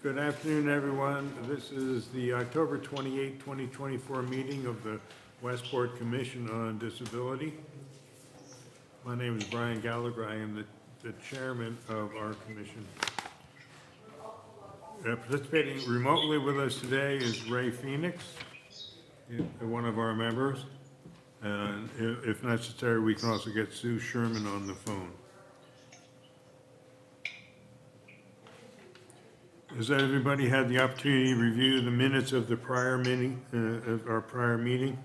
Good afternoon, everyone. This is the October 28, 2024 meeting of the Westport Commission on Disability. My name is Brian Gallagher. I am the chairman of our commission. Participating remotely with us today is Ray Phoenix, one of our members. And if necessary, we can also get Sue Sherman on the phone. Has everybody had the opportunity to review the minutes of the prior meeting, of our prior meeting?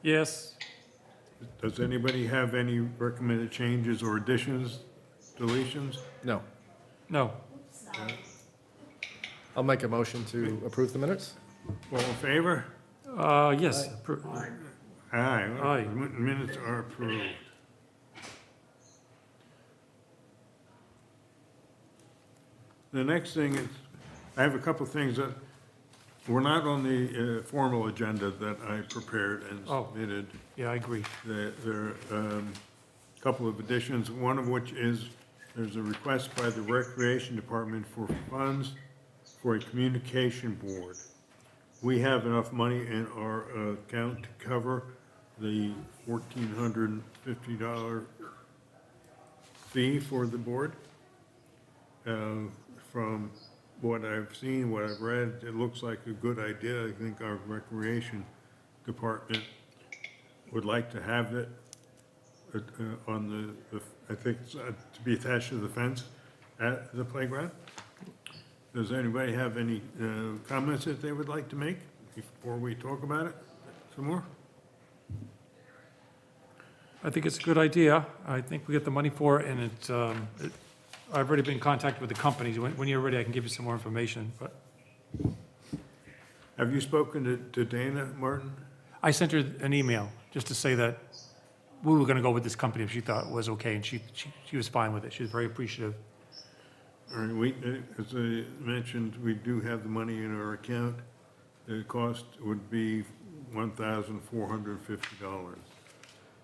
Yes. Does anybody have any recommended changes or additions, deletions? No. No. I'll make a motion to approve the minutes. All in favor? Yes. Aye. Aye. Minutes are approved. The next thing is, I have a couple things that were not on the formal agenda that I prepared and submitted. Yeah, I agree. There are a couple of additions, one of which is there's a request by the Recreation Department for funds for a communication board. We have enough money in our account to cover the $1,450 fee for the board. From what I've seen, what I've read, it looks like a good idea. I think our Recreation Department would like to have it on the I think it's, to be attached to the fence at the playground. Does anybody have any comments that they would like to make before we talk about it some more? I think it's a good idea. I think we get the money for it, and I've already been in contact with the companies. When you're ready, I can give you some more information, but Have you spoken to Dana Martin? I sent her an email just to say that we were gonna go with this company if she thought it was okay, and she was fine with it. She was very appreciative. All right, we, as I mentioned, we do have the money in our account. The cost would be $1,450.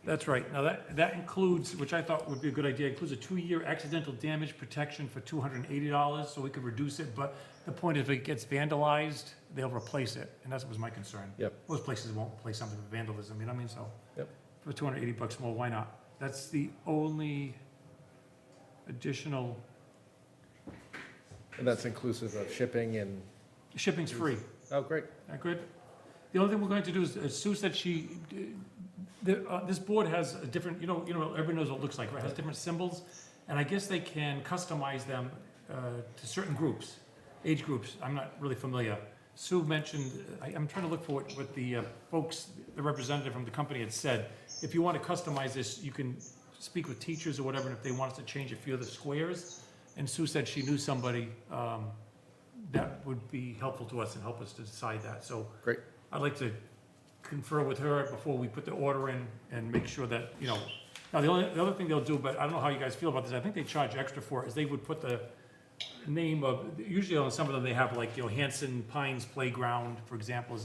That's right. Now, that includes, which I thought would be a good idea, includes a 2-year accidental damage protection for $280, so we could reduce it, but the point is if it gets vandalized, they'll replace it, and that was my concern. Yep. Most places won't replace something with vandalism, you know what I mean? So, Yep. for $280 more, why not? That's the only additional, And that's inclusive of shipping and, shipping's free. oh, great. That good? The only thing we're going to do is, Sue said this board has a different, you know, everybody knows what it looks like, right? It has different symbols, and I guess they can customize them to certain groups, age groups. I'm not really familiar. Sue mentioned, I'm trying to look for what the folks, the representative from the company had said. If you want to customize this, you can speak with teachers or whatever, and if they want us to change a few of the squares. And Sue said she knew somebody that would be helpful to us and help us to decide that. So Great. I'd like to confer with her before we put the order in and make sure that, you know, now the other thing they'll do, but I don't know how you guys feel about this, I think they charge extra for it, is they would put the name of, usually on some of them they have like, you know, Hanson Pines Playground, for example,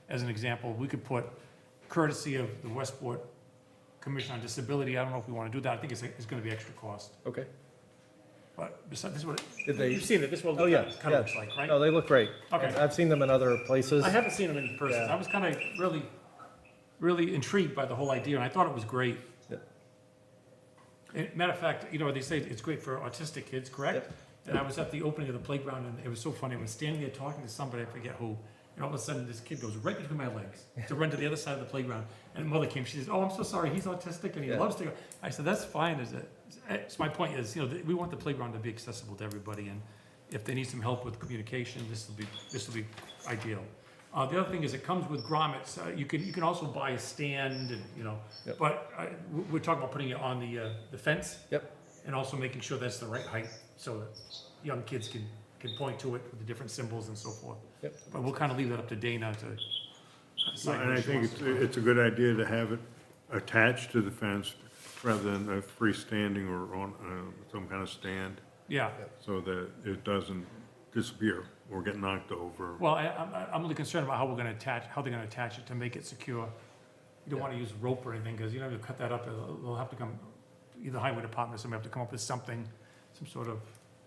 as an example. We could put courtesy of the Westport Commission on Disability. I don't know if we want to do that. I think it's gonna be extra cost. Okay. But besides, this is what, Did they? you've seen it, this is what Oh, yeah, it kind of looks like, right? No, they look great. Okay. I've seen them in other places. I haven't seen them in person. Yeah. I was kind of really intrigued by the whole idea, and I thought it was great. Yep. And matter of fact, you know, they say it's great for autistic kids, correct? Yep. And I was at the opening of the playground, and it was so funny. I was standing there talking to somebody, I forget who, and all of a sudden this kid goes right between my legs to run to the other side of the playground. And the mother came, she says, "Oh, I'm so sorry, he's autistic and he Yeah. loves to go." I said, "That's fine." So my point is, you know, we want the playground to be accessible to everybody, and if they need some help with communication, this will be ideal. The other thing is it comes with grommets. You can also buy a stand, and, you know, Yep. but we're talking about putting it on the fence. Yep. And also making sure that's the right height, so that young kids can point to it with the different symbols and so forth. Yep. But we'll kind of leave that up to Dana to decide. And I what she think wants to do. it's a good idea to have it attached to the fence rather than a freestanding or on some kind of stand, Yeah, so that it doesn't disappear or get knocked over. well, I'm really concerned about how they're gonna attach it to make it secure. You don't wanna use rope or anything, because you know, you cut that up, they'll have to come, either highway department or somebody have to come up with something, some sort of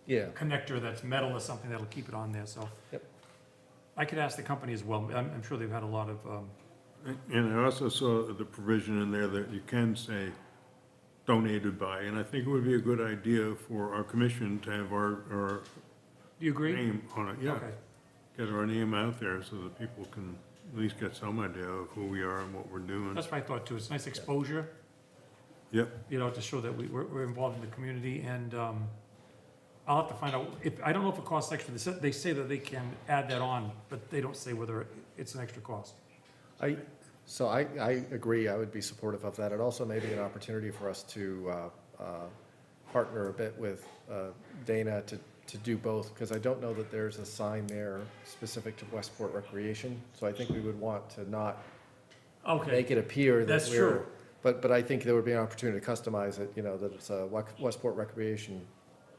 Yeah. connector that's metal or something that'll keep it on there, so. Yep. I could ask the company as well. I'm sure they've had a lot of, And I also saw the provision in there that you can say donated by, and I think it would be a good idea for our commission to have our do you agree? name on it, yeah. Okay. Get our name out there so that people can at least get some idea of who we are and what we're doing. That's what I thought too. It's nice exposure, Yep, you know, to show that we're involved in the community, and, I'll have to find out, I don't know if it costs extra. They say that they can add that on, but they don't say whether it's an extra cost. So I agree, I would be supportive of that. It also may be an opportunity for us to partner a bit with Dana to do both, because I don't know that there's a sign there specific to Westport Recreation. So I think we would want to not Okay, make it appear that That's we're. true. But I think there would be an opportunity to customize it, you know, that it's a Westport Recreation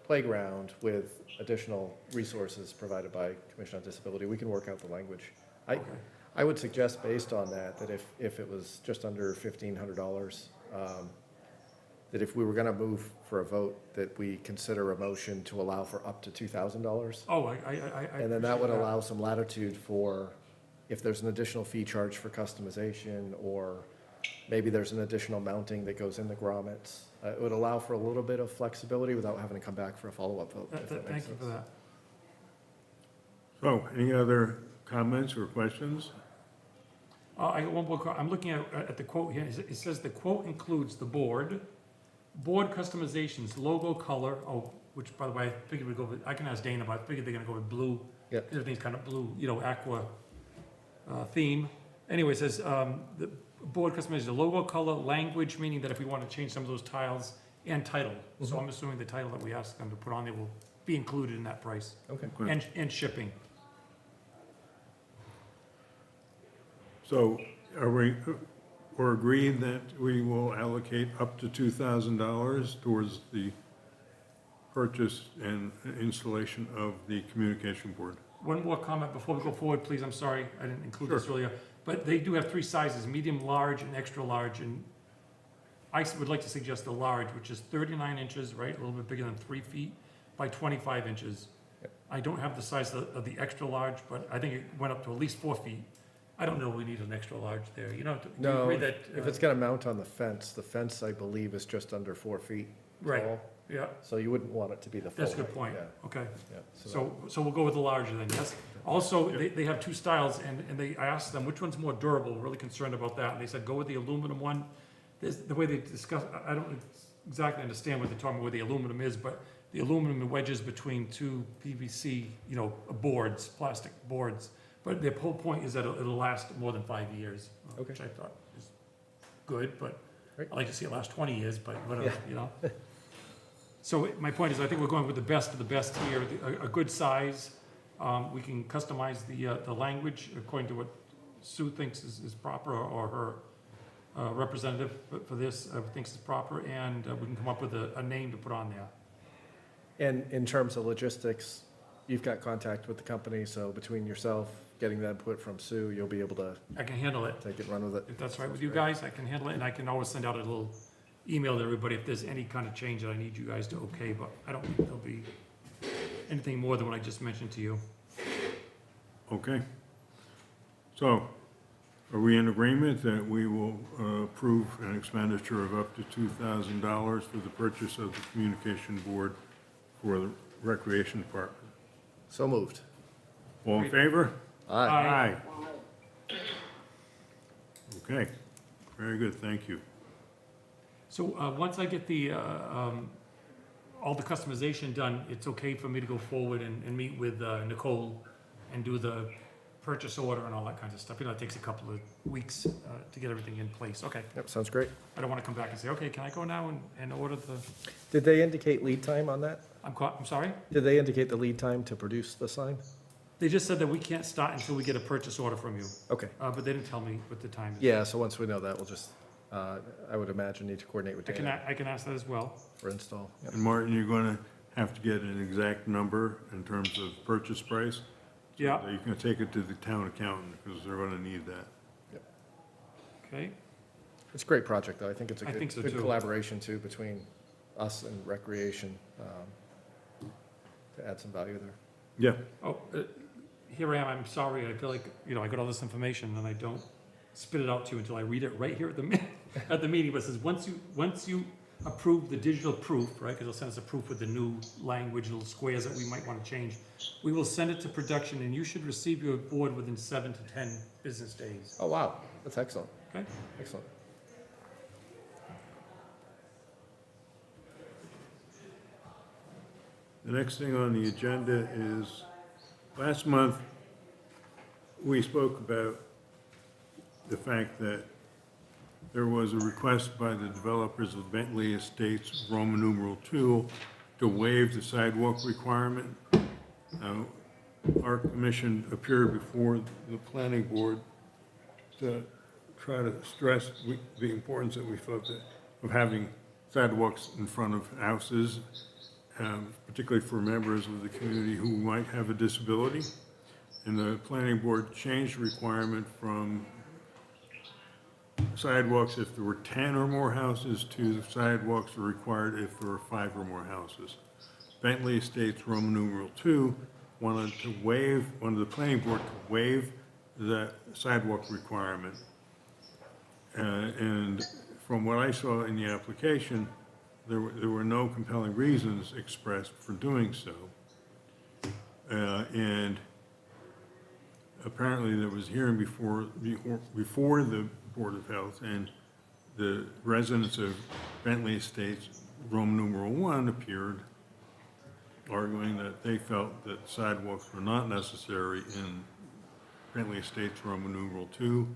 playground with additional resources provided by Commission on Disability. We can work out the language. okay. I would suggest based on that, that if it was just under $1,500, that if we were gonna move for a vote, that we consider a motion to allow for up to $2,000. Oh, I And then that would appreciate allow some latitude for, if there's an additional fee charge for customization, or maybe there's an additional mounting that goes in the grommets. It would allow for a little bit of flexibility without having to come back for a follow-up vote, if that makes Thank you for sense. that. so any other comments or questions? I got one more, I'm looking at the quote here. It says the quote includes the board customizations, logo color, which by the way, I figured we'd go with, I can ask Dana, but I figured they're gonna go with blue. Yep. Everything's kind of blue, you know, aqua theme. Anyway, it says, the board customization, the logo color, language, meaning that if we want to change some of those tiles, and title. So I'm assuming the title that we asked them to put on there will be included in that price, Okay. Good. and shipping. So are we're agreed that we will allocate up to $2,000 towards the purchase and installation of the communication board? One more comment before we go forward, please. I'm sorry, I didn't include this Sure. earlier. But they do have three sizes, medium, large, and extra large. And I would like to suggest the large, which is 39 inches, right? A little bit bigger than 3 feet by 25 inches. Yep. I don't have the size of the extra large, but I think it went up to at least 4 feet. I don't know if we need an extra large there. You know, do you No, agree that? if it's gonna mount on the fence, I believe, is just under 4 feet Right, tall. yeah, So you wouldn't want it to be the full that's a good height, point. yeah, Okay. yeah. So we'll go with the larger then, yes? Also, they have two styles, and I asked them, which one's more durable, really concerned about that, and they said, go with the aluminum one. The way they discuss, I don't exactly understand what they're talking about, where the aluminum is, but the aluminum wedges between two PVC, you know, boards, plastic boards. But their whole point is that it'll last more than 5 years, which I thought is good, but Great. I'd like to see it last 20 years, but whatever, Yeah. you know? So my point is, I think we're going with the best of the best here, a good size. We can customize the language according to what Sue thinks is proper, or her representative for this thinks is proper, and we can come up with a name to put on there. And in terms of logistics, you've got contact with the company, so between yourself, getting the input from Sue, you'll be able to I can handle it. take it, run with it. If that's right with you guys, I can handle it, and I can always send out a little email to everybody if there's any kind of change that I need you guys to okay, but I don't think there'll be anything more than what I just mentioned to you. Okay. So are we in agreement that we will approve an expenditure of up to $2,000 for the purchase of the communication board for the Recreation Department? So moved. All in favor? Aye. Okay, very good, thank you. So, once I get all the customization done, it's okay for me to go forward and meet with Nicole and do the purchase order and all that kind of stuff. You know, it takes a couple of weeks to get everything in place. Okay, Yep, sounds great. I don't want to come back and say, okay, can I go now and order the, Did they indicate lead time on that? I'm sorry? Did they indicate the lead time to produce the sign? They just said that we can't start until we get a purchase order from you, Okay. but they didn't tell me what the time is. Yeah, so once we know that, we'll just, I would imagine, need to coordinate with Dana I can ask that as well. for install. Yep. And Martin, you're going to have to get an exact number in terms of purchase price? Yeah, You can take it to the town accountant, because they're going to need that. okay. It's a great project, though. I think it's a I think so, good too. collaboration, too, between us and Recreation. to add some value there. Yeah, Oh, here I am, I'm sorry, I feel like, you know, I got all this information and I don't spit it out to you until I read it right here at the, at the meeting, but it says, once you approve the digital proof, right, because they'll send us a proof with the new language, little squares that we might want to change, we will send it to production and you should receive your board within 7 to 10 business days, Oh, wow, that's excellent, okay? excellent. the next thing on the agenda is, last month, we spoke about the fact that there was a request by the developers of Bentley Estates Roman numeral II to waive the sidewalk requirement. Our commission appeared before the planning board to try to stress the importance that we felt of having sidewalks in front of houses, particularly for members of the community who might have a disability. And the planning board changed the requirement from sidewalks if there were 10 or more houses to the sidewalks are required if there were 5 or more houses. Bentley Estates Roman numeral II wanted the planning board to waive the sidewalk requirement. And from what I saw in the application, there were no compelling reasons expressed for doing so. And apparently there was a hearing before the Board of Health, and the residents of Bentley Estates Roman numeral I appeared, arguing that they felt that sidewalks were not necessary in Bentley Estates Roman numeral II.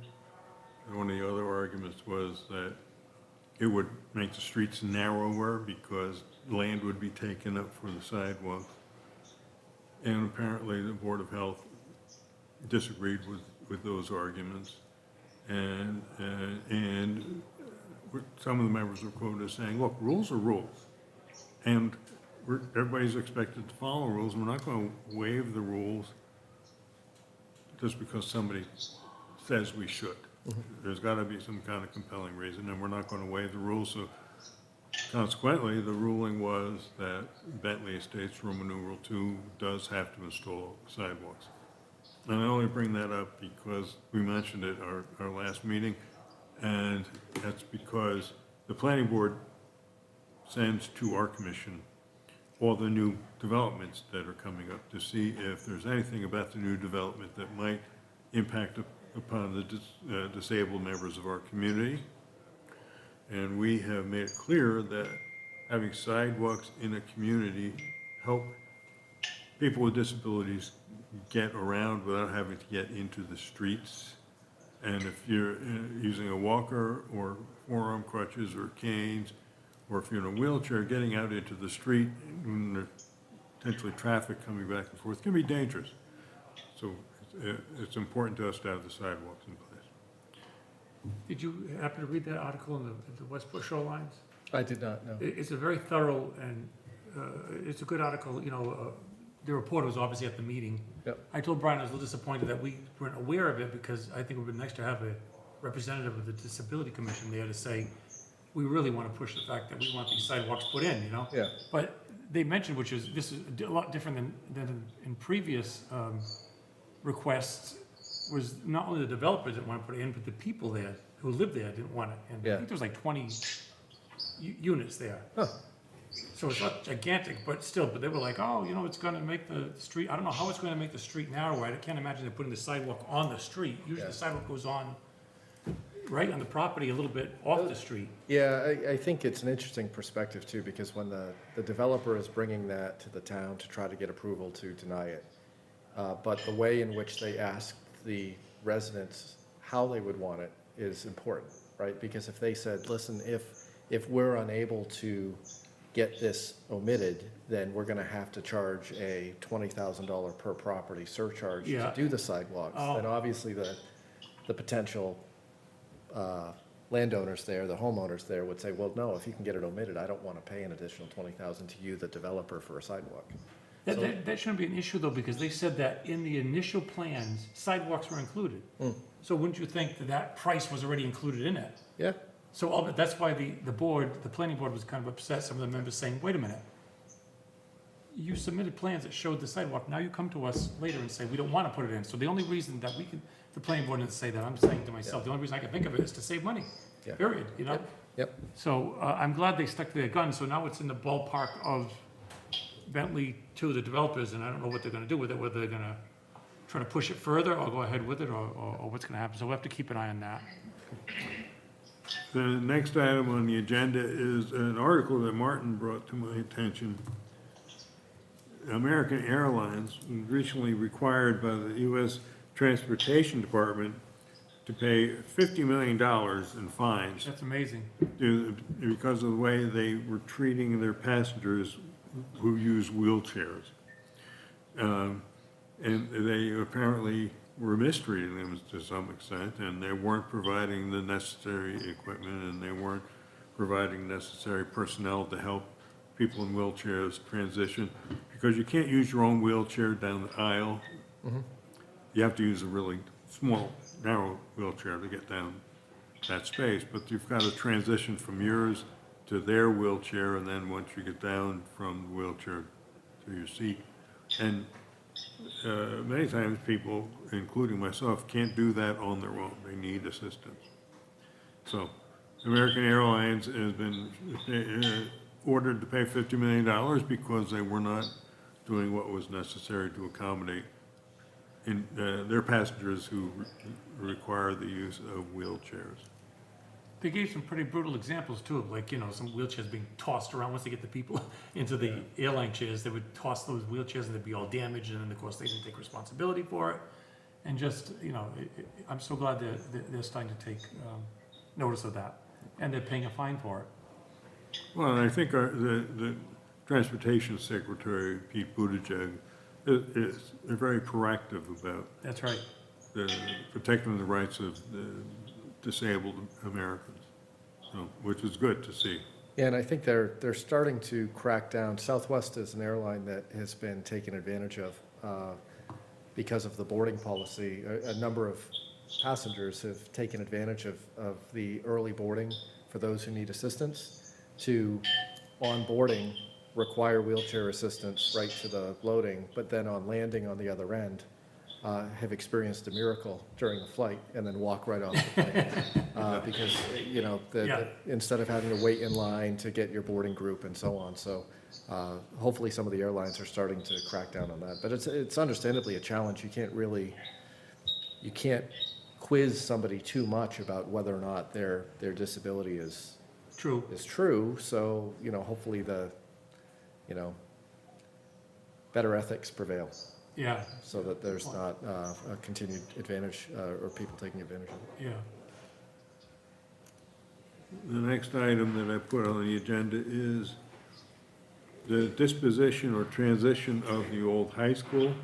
And one of the other arguments was that it would make the streets narrower because land would be taken up for the sidewalk. And apparently the Board of Health disagreed with those arguments. And some of the members were quoted as saying, look, rules are rules. And everybody's expected to follow rules. We're not going to waive the rules just because somebody says we should. There's got to be some kind of compelling reason, and we're not going to waive the rules. So consequently, the ruling was that Bentley Estates Roman numeral II does have to install sidewalks. And I only bring that up because we mentioned it at our last meeting, and that's because the planning board sends to our commission all the new developments that are coming up to see if there's anything about the new development that might impact upon the disabled members of our community. And we have made it clear that having sidewalks in a community help people with disabilities get around without having to get into the streets. And if you're using a walker or forearm crutches or canes, or if you're in a wheelchair, getting out into the street when there's potentially traffic coming back and forth can be dangerous. So it's important to us to have the sidewalks in place. Did you happen to read that article in the Westport Shorelines? I did not know. It's a very thorough and it's a good article, you know, the reporter was obviously at the meeting. Yep. I told Brian I was a little disappointed that we weren't aware of it because I think it would be nice to have a representative of the Disability Commission there to say, we really want to push the fact that we want these sidewalks put in, you know? Yeah. But they mentioned, this is a lot different than in previous requests, was not only the developers that want to put it in, but the people there who live there didn't want it. And Yeah. I think there was like 20 units there. Huh. So it's not gigantic, but still, but they were like, oh, you know, it's gonna make the street, I don't know how it's gonna make the street narrower. I can't imagine they're putting the sidewalk on the street. Usually Yeah. the sidewalk goes on right on the property, a little bit off the street. Yeah, I think it's an interesting perspective too, because when the developer is bringing that to the town to try to get approval to deny it, but the way in which they ask the residents how they would want it is important, right? Because if they said, listen, if we're unable to get this omitted, then we're gonna have to charge a $20,000 per property surcharge to Yeah. do the sidewalks, Oh. then obviously the potential landowners there, the homeowners there would say, well, no, if you can get it omitted, I don't want to pay an additional $20,000 to you, the developer, for a sidewalk. That shouldn't be an issue though, because they said that in the initial plans, sidewalks were included. So wouldn't you think that that price was already included in it? Yeah, So that's why the board, the planning board was kind of upset, some of the members saying, wait a minute. you submitted plans that showed the sidewalk, now you come to us later and say, we don't wanna put it in. So the only reason that we can, the planning board didn't say that, I'm saying to myself, the only reason I can think of it is to save money, Yeah. period, you know? Yep. So, I'm glad they stuck to their guns, so now it's in the ballpark of Bentley to the developers, and I don't know what they're gonna do with it, whether they're gonna try to push it further or go ahead with it, or what's gonna happen, so we'll have to keep an eye on that. The next item on the agenda is an article that Martin brought to my attention. American Airlines was recently required by the U.S. Transportation Department to pay $50 million in fines That's amazing. because of the way they were treating their passengers who use wheelchairs. And they apparently were mistreating them to some extent, and they weren't providing the necessary equipment, and they weren't providing necessary personnel to help people in wheelchairs transition, because you can't use your own wheelchair down the aisle. You have to use a really small, narrow wheelchair to get down that space, but you've got to transition from yours to their wheelchair, and then once you get down from the wheelchair to your seat. And many times people, including myself, can't do that on their own. They need assistance. So American Airlines has been ordered to pay $50 million because they were not doing what was necessary to accommodate their passengers who require the use of wheelchairs. They gave some pretty brutal examples too, of like, you know, some wheelchairs being tossed around. Once they get the people into the airline chairs, they would toss those wheelchairs and they'd be all damaged, and then of course they didn't take responsibility for it. And just, you know, I'm so glad they're starting to take notice of that, and they're paying a fine for it. Well, and I think the Transportation Secretary, Pete Buttigieg, is very proactive about That's right. protecting the rights of the disabled Americans, so, which is good to see. Yeah, and I think they're starting to crack down. Southwest is an airline that has been taken advantage of because of the boarding policy. A number of passengers have taken advantage of the early boarding for those who need assistance to, on boarding, require wheelchair assistance right to the loading, but then on landing on the other end, have experienced a miracle during the flight and then walk right off the plane. Because, you know, instead of having to wait in line to get your boarding group and so on. So hopefully some of the airlines are starting to crack down on that. But it's understandably a challenge. You can't quiz somebody too much about whether or not their disability is true. So, you know, hopefully better ethics prevail. Yeah. So that there's not a continued advantage or people taking advantage of it. Yeah. The next item that I put on the agenda is the disposition or transition of the old high school.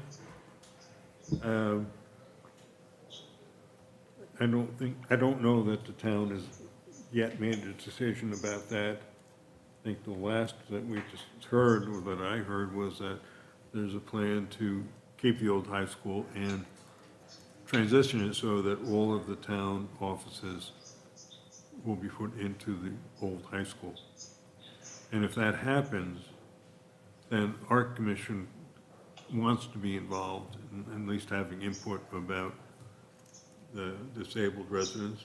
I don't know that the town has yet made a decision about that. I think the last that we just heard, or that I heard, was that there's a plan to keep the old high school and transition it so that all of the town offices will be put into the old high school. And if that happens, then Art Commission wants to be involved in at least having input about the disabled residents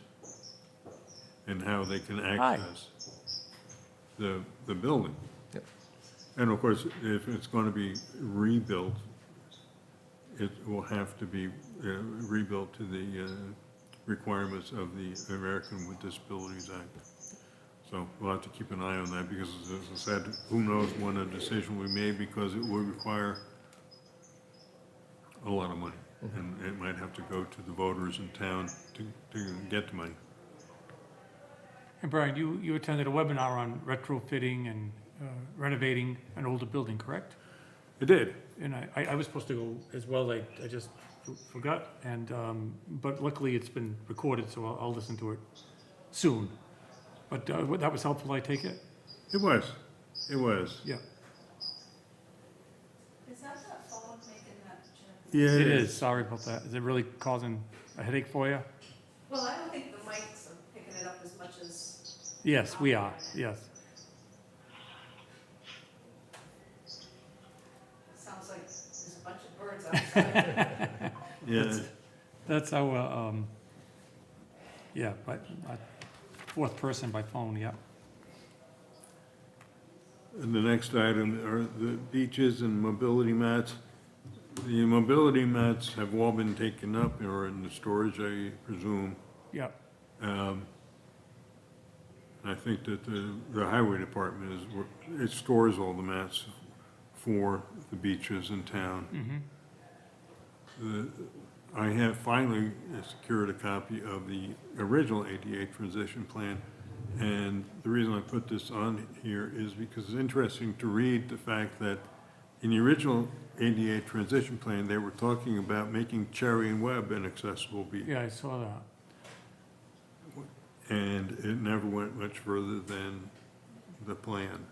and how they can access the building. Yep. And of course, if it's going to be rebuilt, it will have to be rebuilt to the requirements of the American with Disabilities Act. So we'll have to keep an eye on that, because as I said, who knows when a decision will be made, because it will require a lot of money. And it might have to go to the voters in town to get the money. And Brian, you attended a webinar on retrofitting and renovating an older building, correct? It did. And I was supposed to go as well, I just forgot, and, but luckily it's been recorded, so I'll listen to it soon. But that was helpful, I take it? It was. Yeah. Is that phone making that, Jim? Yeah, It is, sorry about that. Is it really causing a headache for you? Well, I don't think the mics are picking it up as much as. Yes, we are, yes. Yeah, That's our, yeah, fourth person by phone, yeah. and the next item are the beaches and mobility mats. The mobility mats have all been taken up or in the storage, I presume. Yeah, I think that the highway department it stores all the mats for the beaches in town. I have finally secured a copy of the original ADA transition plan, and the reason I put this on here is because it's interesting to read the fact that in the original ADA transition plan, they were talking about making Cherry and Webb an accessible beach. yeah, I saw that. And it never went much further than the plan.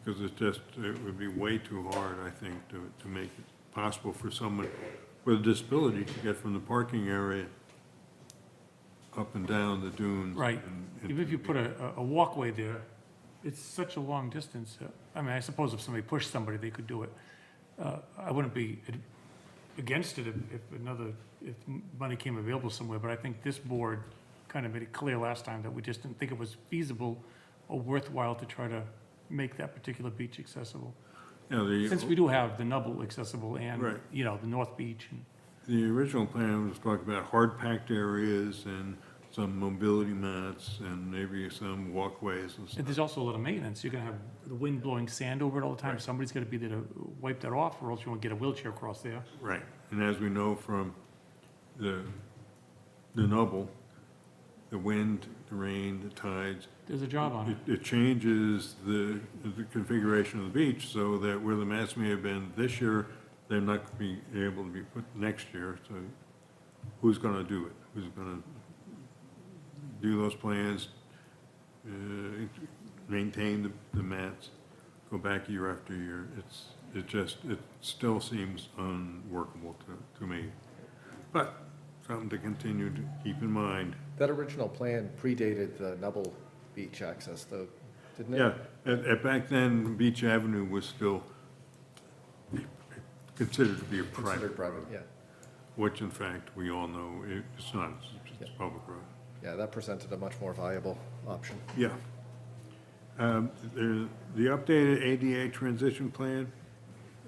Because it would be way too hard, I think, to make it possible for someone with a disability to get from the parking area up and down the dunes. Right. and Even if you put a walkway there, it's such a long distance. I mean, I suppose if somebody pushed somebody, they could do it. I wouldn't be against it if money came available somewhere, but I think this board kind of made it clear last time that we just didn't think it was feasible or worthwhile to try to make that particular beach accessible. Yeah, Since we do have the Nubble accessible and, Right. you know, the North Beach. And the original plan was talking about hard-packed areas and some mobility mats and maybe some walkways and stuff. there's also a lot of maintenance. You're gonna have the wind blowing sand over it all the time. Right. Somebody's gonna be there to wipe that off, or else you won't get a wheelchair across there. Right, and as we know from the Nubble, the wind, the rain, the tides, There's a job on it. it changes the configuration of the beach so that where the mats may have been this year, they're not going to be able to be put next year. So who's going to do it? Who's going to do those plans, maintain the mats, go back year after year? It still seems unworkable to me. But something to continue to keep in mind. That original plan predated the Nubble Beach access, though, didn't it? Yeah, back then, Beach Avenue was still considered to be a private Considered private, road, yeah. which in fact, we all know it's not, it's a public road. Yeah, that presented a much more viable option. Yeah. The updated ADA transition plan,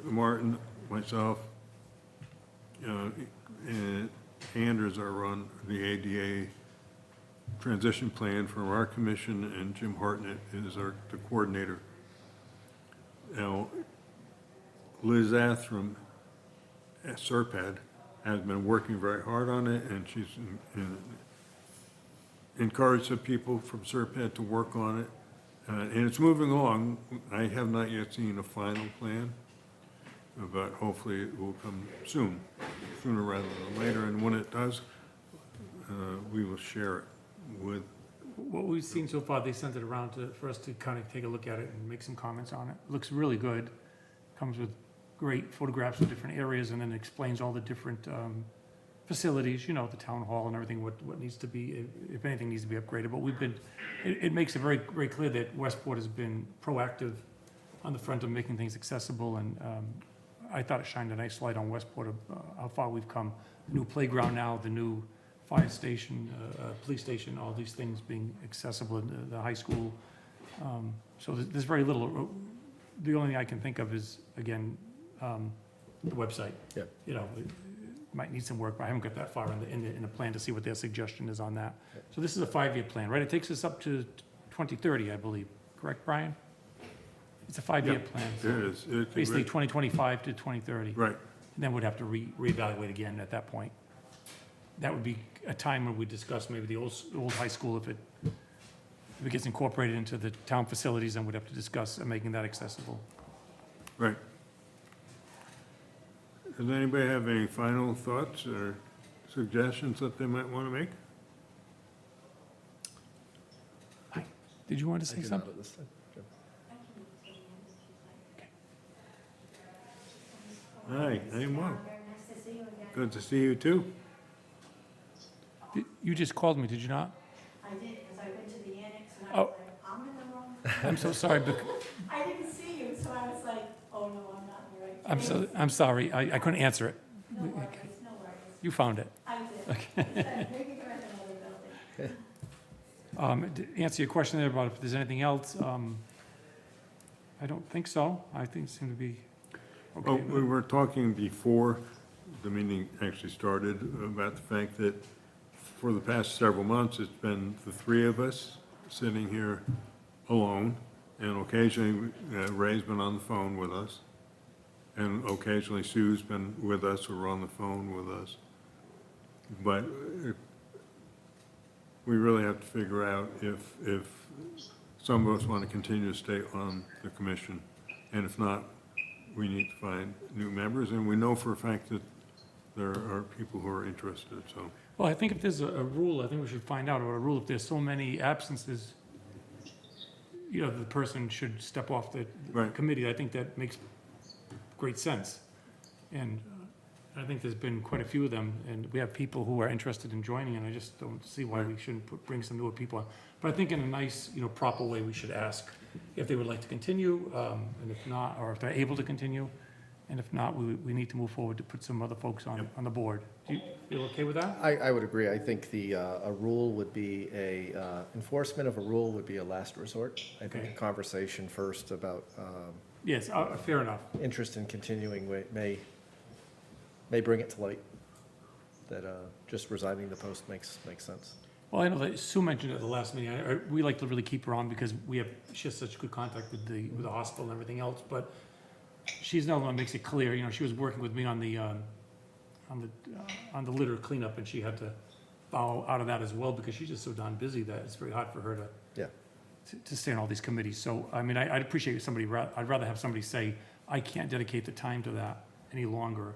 Martin, myself, and Anders are on the ADA transition plan from our commission, and Jim Hartnett is the coordinator. Now, Liz Athram at Serpad has been working very hard on it, and she's encouraged some people from Serpad to work on it. And it's moving along. I have not yet seen a final plan, but hopefully it will come soon, sooner rather than later. And when it does, we will share it with. What we've seen so far, they sent it around for us to kind of take a look at it and make some comments on it. Looks really good. Comes with great photographs of different areas, and then explains all the different facilities, you know, the town hall and everything, what needs to be, if anything needs to be upgraded. But it makes it very, very clear that Westport has been proactive on the front of making things accessible, and I thought it shined a nice light on Westport of how far we've come. The new playground now, the new fire station, police station, all these things being accessible in the high school. So there's very little, the only thing I can think of is, again, the website. Yeah. You know, it might need some work, but I haven't got that far in the plan to see what their suggestion is on that. Yeah. So this is a 5-year plan, right? It takes us up to 2030, I believe. Correct, Brian? It's a 5-year Yeah, plan. It is. It's Basically 2025 to 2030. Right. And then we'd have to reevaluate again at that point. That would be a time when we discuss maybe the old high school, if it gets incorporated into the town facilities, then we'd have to discuss making that accessible. Right. Does anybody have any final thoughts or suggestions that they might want to make? Did you want to I say do not something? at this time. Jim. Hi, I'm well. Very nice to see you again. Good to see you too. You just called me, did you not? I did, because I went to the annex and I was Oh. like, I'm in the wrong. I'm so sorry, I didn't see you, so I was like, oh no, I'm not in the right place. I'm sorry, I couldn't answer it. You found it. I did. Maybe the rest of the building. To answer your question there about if there's anything else, I don't think so. I think it seemed to be okay. Oh, we were talking before the meeting actually started about the fact that for the past several months, it's been the three of us sitting here alone, and occasionally Ray's been on the phone with us, and occasionally Sue's been with us or on the phone with us. But we really have to figure out if some of us want to continue to stay on the commission, and if not, we need to find new members, and we know for a fact that there are people who are interested, so. Well, I think if there's a rule, I think we should find out about a rule. If there's so many absences, you know, the person should step off the Right. committee. I think that makes great sense. And I think there's been quite a few of them, and we have people who are interested in joining, and I just don't see why we shouldn't bring some newer people on. But I think in a nice, you know, proper way, we should ask if they would like to continue, and if not, or if they're able to continue. And if not, we need to move forward to put some other folks on the board. Do you feel okay with that? I would agree. I think a rule would be enforcement of a rule would be a last resort. I think Okay. a conversation first about Yes, fair enough. interest in continuing may bring it to light that just resigning the post makes sense. Well, I know that Sue mentioned at the last meeting, we like to really keep her on because she has such good contact with the hospital and everything else, but she's another one that makes it clear, you know, she was working with me on the litter cleanup, and she had to bow out of that as well because she's just so darn busy that it's very hard for her Yeah. to stay on all these committees. So, I mean, I'd appreciate somebody, I'd rather have somebody say, I can't dedicate the time to that any longer,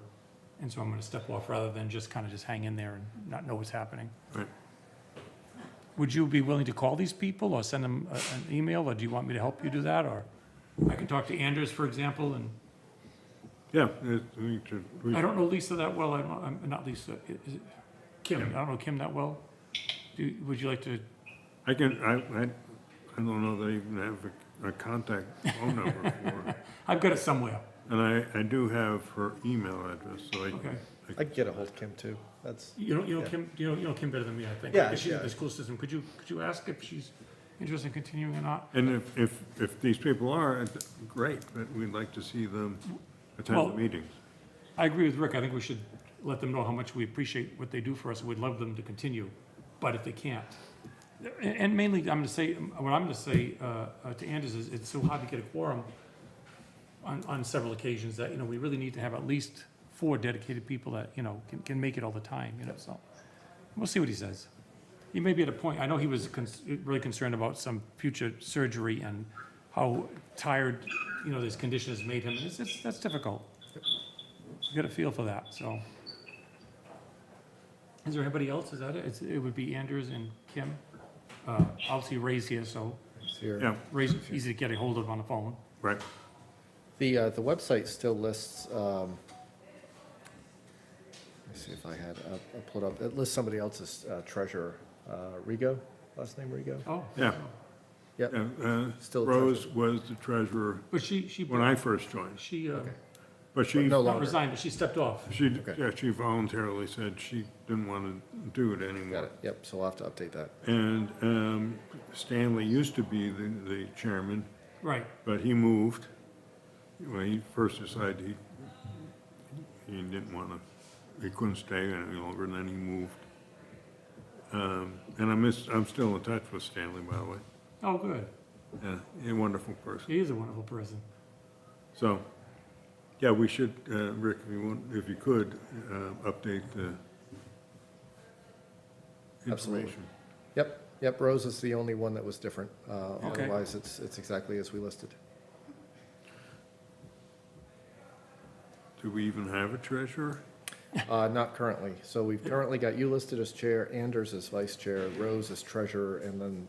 and so I'm gonna step off, rather than just kind of just hang in there and not know what's happening. Right. Would you be willing to call these people or send them an email, or do you want me to help you do that, or I can talk to Anders, for example, and Yeah, I don't know Lisa that well, I'm not Lisa, is it Kim? I don't know Kim that well. Would you like to, I don't know that I even have a contact phone number for her. I've got it somewhere, And I do have her email address, so okay. I could get a hold of Kim too. That's, You know Yeah. Kim, you know Kim better than me, I think. Yeah, I guess she's yeah. in the school system, could you ask if she's interested in continuing or not? And if these people are, great, but we'd like to see them attend Well- the meetings. I agree with Rick, I think we should let them know how much we appreciate what they do for us, and we'd love them to continue, but if they can't. And mainly, what I'm gonna say to Anders is, it's so hard to get a quorum on several occasions that, you know, we really need to have at least 4 dedicated people that, you know, can make it all the time, you know, so. We'll see what he says. He may be at a point, I know he was really concerned about some future surgery and how tired, you know, this condition has made him, and that's difficult. You got a feel for that, so. Is there anybody else? Is that it? It would be Anders and Kim. Obviously Ray's here, so it's here. Yeah, Ray's easy to get a hold of on the phone. right. The website still lists, let me see if I had, I'll pull it up. It lists somebody else's treasurer, Rigo, last name Rigo? Oh. Yeah. Yep. Still a Rose was the treasurer But she, when I first joined, she, Okay. but she, No not longer. resigned, but she stepped off. Okay. she voluntarily said she didn't want to do it Got anymore. it, yep, so we'll have to update that. And Stanley used to be the chairman, Right. but he moved. When he first decided he didn't want to, he couldn't stay any longer, and then he moved. And I'm still in touch with Stanley, by the way. Oh, good. Yeah, a wonderful person. He is a wonderful person. So, yeah, we should, Rick, if you could, update the Absolutely. information. Yep, Rose is the only one that was different. Okay. Otherwise, it's exactly as we listed. Do we even have a treasurer? Not currently. So we've currently got you listed as chair, Anders as vice chair, Rose as treasurer, and then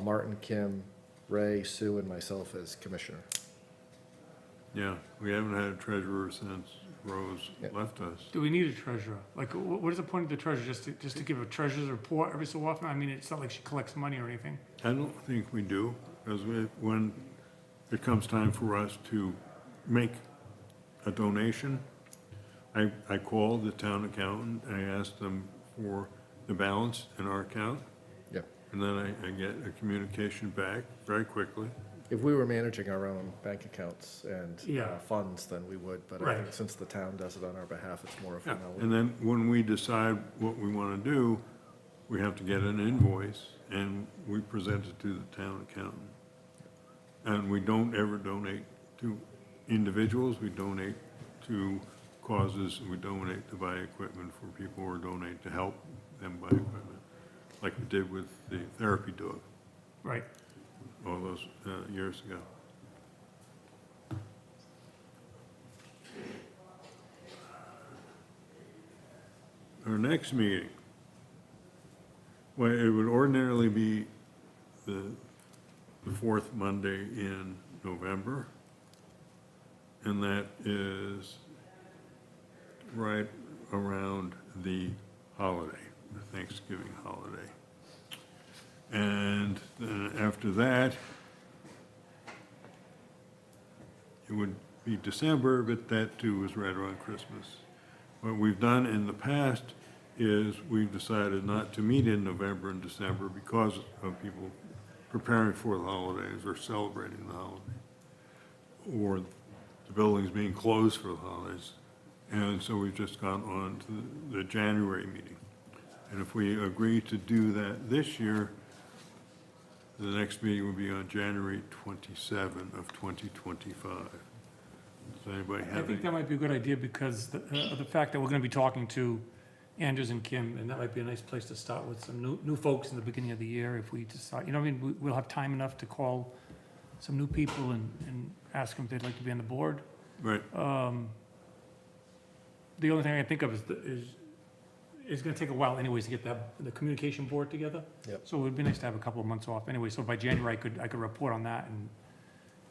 Martin, Kim, Ray, Sue, and myself as commissioner. Yeah, we haven't had a treasurer since Rose Yeah. left us. Do we need a treasurer? Like, what is the point of the treasurer? Just to give a treasurer's report every so often? I mean, it's not like she collects money or anything. I don't think we do, because when it comes time for us to make a donation, I called the town accountant, I asked them for the balance in our account, Yep. and then I get a communication back very quickly. If we were managing our own bank accounts and Yeah. funds, then we would, but I Right. think since the town does it on our behalf, it's more of Yeah, a no. and then when we decide what we want to do, we have to get an invoice, and we present it to the town accountant. And we don't ever donate to individuals, we donate to causes, we donate to buy equipment for people, or donate to help them buy equipment, like we did with the therapy dog Right. all those years ago. Our next meeting, well, it would ordinarily be the fourth Monday in November, and that is right around the holiday, the Thanksgiving holiday. And then after that, it would be December, but that too was right around Christmas. What we've done in the past is we've decided not to meet in November and December because of people preparing for the holidays or celebrating the holiday, or the buildings being closed for the holidays. And so we've just gone on to the January meeting. And if we agree to do that this year, the next meeting will be on January 27 of 2025. Does anybody I have think any? that might be a good idea because of the fact that we're gonna be talking to Andrews and Kim, and that might be a nice place to start with some new folks in the beginning of the year if we decide, you know, I mean, we'll have time enough to call some new people and ask them if they'd like to be on the board. Right, The only thing I can think of is it's gonna take a while anyways to get the communication board together. Yep. So it would be nice to have a couple of months off anyway, so by January I could report on that, and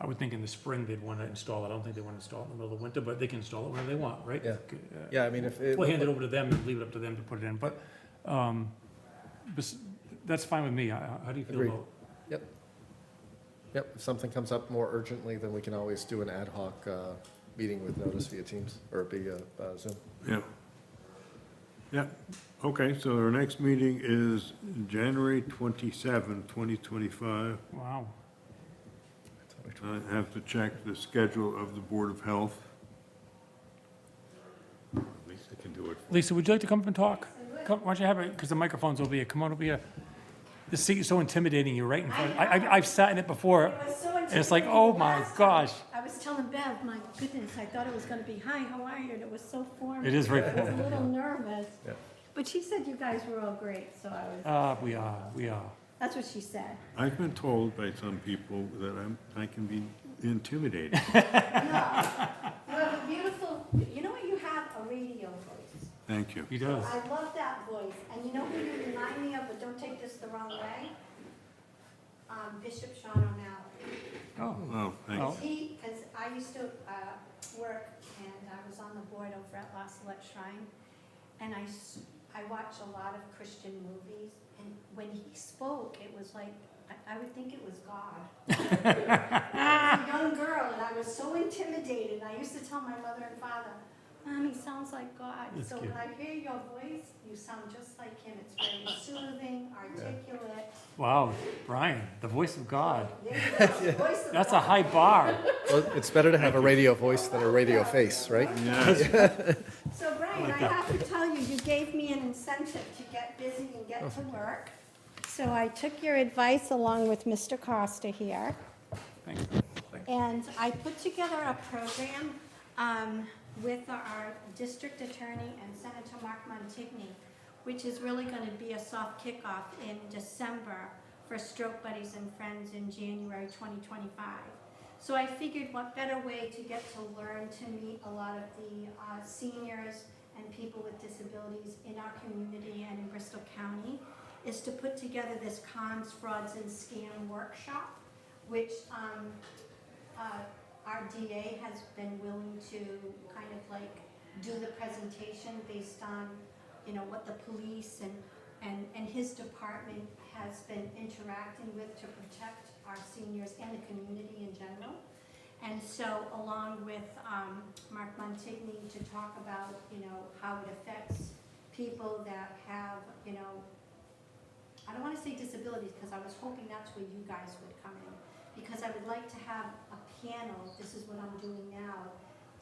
I would think in the spring they'd wanna install it. I don't think they wanna install it in the middle of the winter, but they can install it whenever they want, right? Yeah. Yeah, I mean, if it. We'll hand it over to them and leave it up to them to put it in, but, that's fine with me. How do you feel Agreed. about? Yep, if something comes up more urgently, then we can always do an ad hoc meeting with notice via Teams or via Zoom. yeah. Yeah, okay, so our next meeting is January 27, 2025. Wow. I have to check the schedule of the Board of Health. At least I can do it. Lisa, would you like to come up and talk? Come, why don't you have it, because the microphone's over here. Come on over here. This seat is so intimidating. You're right in front. I've sat in it before. It was so And it's like, intimidating oh my last time. gosh. I was telling Bev, my goodness, I thought it was gonna be, hi, how are you? And it was so formal. It is very I was a formal, little nervous. Yeah. But she said you guys were all great, so I was, We are. that's what she said. I've been told by some people that I can be intimidating. No, you have a beautiful, you know what, you have a radio voice. Thank you. He does. I love that voice, and you know who you remind me of, but don't take this the wrong way? Bishop Sean O'Malley. Oh, Oh, thank you. Because I used to work, and I was on the board over at La Salette Shrine, and I watched a lot of Christian movies, and when he spoke, it was like, I would think it was God. I was a young girl, and I was so intimidated, I used to tell my mother and father, Mom, he sounds like God. That's So cute. when I hear your voice, you sound just like him. It's very soothing, articulate. wow, Brian, the voice of God. There you go, the voice of That's a God. high bar. Well, it's better to have a radio voice than a radio face, right? Yes, So Brian, I have to tell you, you gave me an incentive to get busy and get to work. So I took your advice along with Mr. Costa here, Thanks. and I put together a program with our district attorney and Senator Mark Montigny, which is really going to be a soft kickoff in December for Stroke Buddies and Friends in January 2025. So I figured what better way to get to learn to meet a lot of the seniors and people with disabilities in our community and in Bristol County is to put together this cons, frauds, and scam workshop, which our DA has been willing to kind of like do the presentation based on, you know, what the police and his department has been interacting with to protect our seniors and the community in general. And so along with Mark Montigny to talk about, how it affects people that have, I don't want to say disabilities, because I was hoping that's where you guys would come in. Because I would like to have a panel, this is what I'm doing now,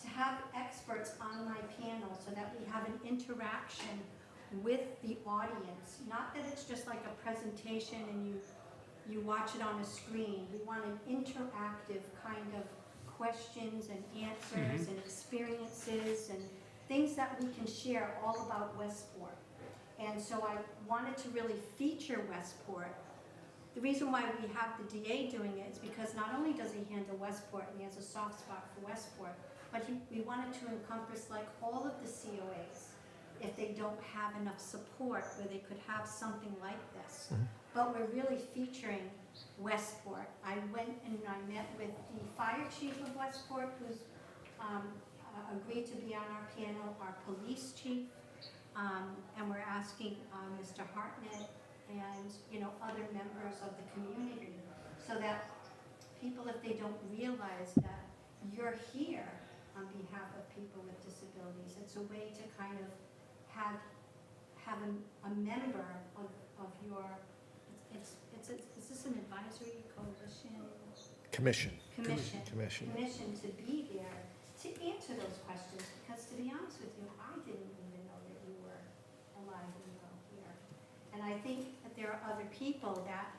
to have experts on my panel so that we have an interaction with the audience. Not that it's just like a presentation and you watch it on a screen. We want an interactive kind of questions and answers and experiences and things that we can share all about Westport. And so I wanted to really feature Westport. The reason why we have the DA doing it is because not only does he handle Westport and he has a soft spot for Westport, but we wanted to encompass like all of the COAs if they don't have enough support where they could have something like this. But we're really featuring Westport. I went and I met with the fire chief of Westport, who's agreed to be on our panel, our police chief, and we're asking Mr. Hartnett and other members of the community, so that people, if they don't realize that you're here on behalf of people with disabilities, it's a way to kind of have a member of your, is this an advisory coalition? Commission. Commission to be there to answer those questions, because to be honest with you, I didn't even know that you were alive and well here. And I think that there are other people that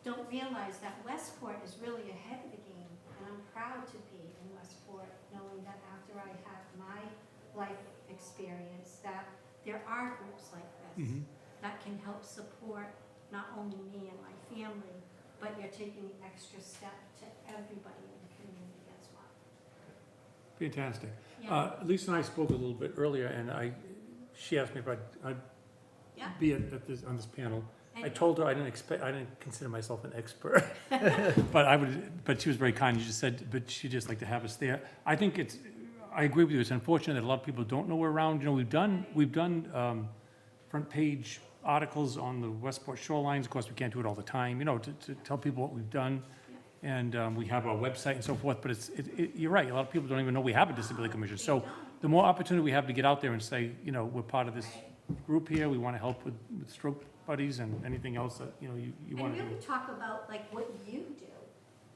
don't realize that Westport is really ahead of the game, and I'm proud to be in Westport, knowing that after I had my life experience, that there are groups like this that can help support not only me and my family, but you're taking the extra step to everybody in the community as well. Fantastic. Yeah. Lisa and I spoke a little bit earlier, and she asked me if I'd Yeah. be on this panel. I And- told her I didn't consider myself an expert, but she was very kind. But she'd just like to have us there. I think I agree with you. It's unfortunate that a lot of people don't know we're around. We've done front page articles on the Westport shorelines. Of course, we can't do it all the time, to tell people what we've done. And we have our website and so forth, but you're right, a lot of people don't even know we have a disability commission. So the more opportunity we have to get out there and say, we're part of this group here, we want to help with stroke buddies and anything else that, you want And to do. really talk about like what you do,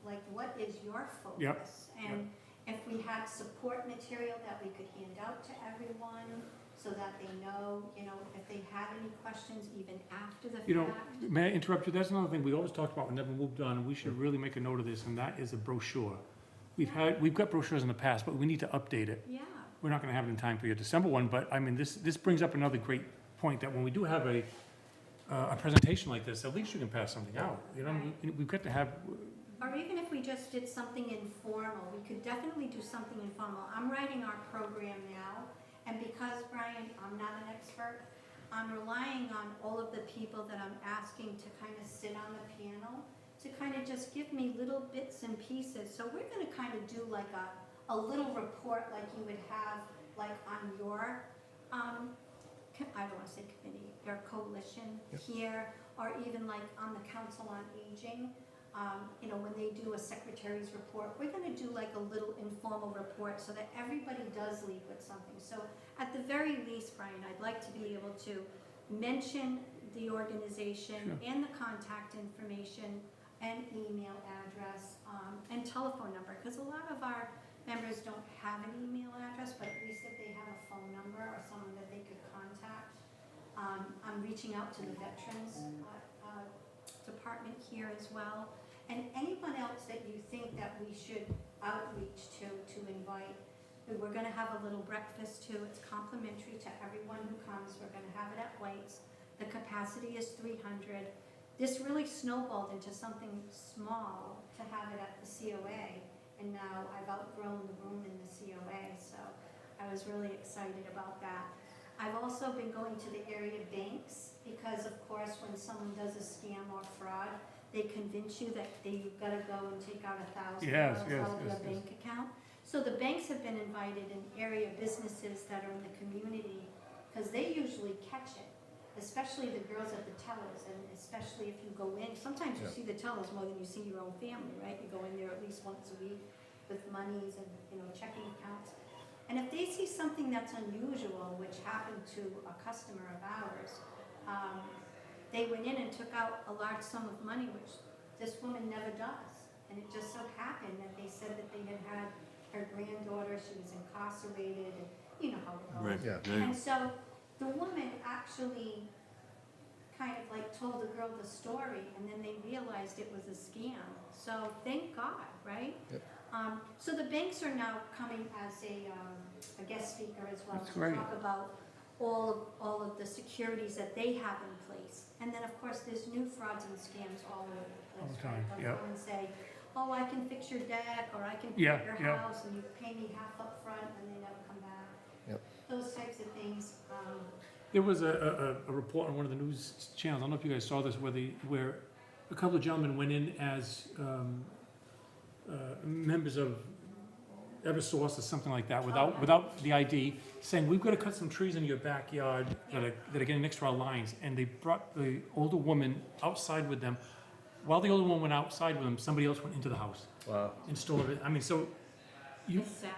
like what is your focus? Yep. And if we had support material that we could hand out to everyone so that they know, if they have any questions even after the fact. May I interrupt you? That's another thing we always talked about when never moved on, and we should really make a note of this, and that is a brochure. We've got brochures in the past, but we need to update it. Yeah, We're not gonna have it in time for your December one, but I mean, this brings up another great point, that when we do have a presentation like this, at least you can pass something out, we've got to have, or even if we just did something informal, we could definitely do something informal. I'm writing our program now, and because, Brian, I'm not an expert, I'm relying on all of the people that I'm asking to kind of sit on the panel to kind of just give me little bits and pieces. So we're gonna kind of do like a little report like you would have like on your, I don't wanna say committee, your coalition here, or even like on the Council on Aging. When they do a secretary's report, we're gonna do like a little informal report so that everybody does leave with something. So at the very least, Brian, I'd like to be able to mention the organization and the contact information and email address and telephone number, because a lot of our members don't have an email address, but at least if they have a phone number or someone that they could contact. I'm reaching out to the Veterans Department here as well. And anyone else that you think that we should outreach to invite. We're gonna have a little breakfast too. It's complimentary to everyone who comes. We're gonna have it at White's. The capacity is 300. This really snowballed into something small to have it at the COA. And now I've outgrown the room in the COA, so I was really excited about that. I've also been going to the area banks because, of course, when someone does a scam or fraud, they convince you that you've got to go and take out $1,000 out of your bank account. So the banks have been invited, in area businesses that are in the community, because they usually catch it, especially the girls at the tellers, and especially if you go in. Sometimes you see the tellers more than you see your own family, right? You go in there at least once a week. with monies and, you know, checking accounts. And if they see something that's unusual, which happened to a customer of ours, they went in and took out a large sum of money, which this woman never does. And it just so happened that they said that they had her granddaughter, she was incarcerated, and you know how it Right. goes. Yeah. Yeah. And so the woman actually kind of like told the girl the story, and then they realized it was a scam. So thank God, right? Yep. So the banks are now coming as a guest speaker as well That's to great. talk about all of the securities that they have in place. And then, of course, there's new frauds and scams all over the All place. the time, right? They'll yep. come and say, oh, I can fix your deck, or I can Yeah, fix yeah. your house, and you pay me half up front, and they never come back. Yep. Those types of things. There was a report on one of the news channels, I don't know if you guys saw this, where a couple of gentlemen went in as members of Eversource or something like that, without the ID, saying, we've got to cut some trees in your backyard that are getting next to our lines. And they brought the older woman outside with them. While the older woman went outside with them, somebody else went into the house Wow. and stole it. I mean, so It's sad.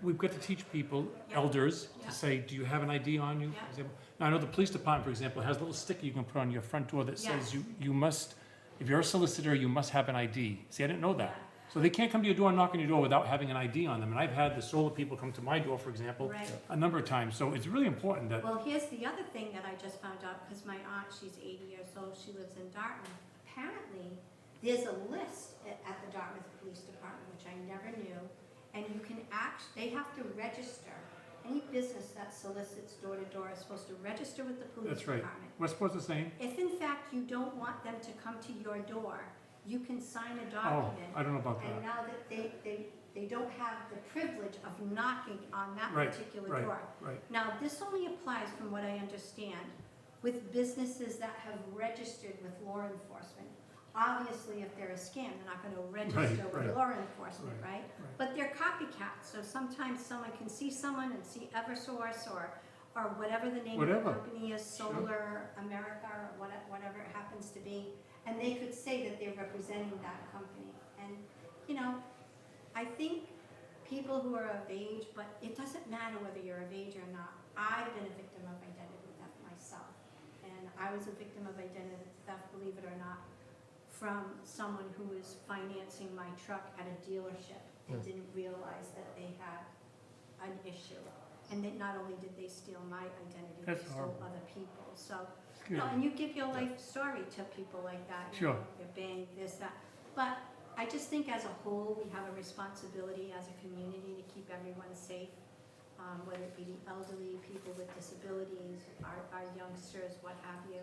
we've got to teach people, Yeah. elders, Yeah. to say, do you have an ID on you? Yeah. For example. Now, I know the police department, for example, has a little sticker you can put on your front door that says Yes. you must, if you're a solicitor, you must have an ID. See, I didn't know that. Yeah. So they can't come to your door and knock on your door without having an ID on them. And I've had the solar people come to my door, for example, Right. a number of times. So it's really important that, Well, here's the other thing that I just found out, because my aunt, she's 80 years old, she lives in Dartmouth. Apparently, there's a list at the Dartmouth Police Department, which I never knew, and you can they have to register. Any business that solicits door to door is supposed to register with the police That's right. department. Westport's the same. If in fact you don't want them to come to your door, you can sign a Oh, document. I don't know about And that. now that they don't have the privilege of knocking on that Right, particular right. door. Right. Now, this only applies, from what I understand, with businesses that have registered with law enforcement. Obviously, if they're a scam, they're not gonna register Right, with right. law enforcement, Right, right? right. But they're copycats, so sometimes someone can see someone and see Eversource or whatever the name of the Whatever. company is, Solar America, or whatever it happens to be, and they could say that they're representing that company. And, you know, I think people who are of age, but it doesn't matter whether you're of age or not. I've been a victim of identity theft myself, and I was a victim of identity theft, believe it or not, from someone who was financing my truck at a dealership and Yeah. didn't realize that they had an issue. And that not only did they steal my identity, they That's stole horrible. other people's. So, Good. no, and you give your life story to people like that. You Sure. know, you're bang, this, that. But I just think as a whole, we have a responsibility as a community to keep everyone safe, whether it be the elderly, people with disabilities, our youngsters, what have you.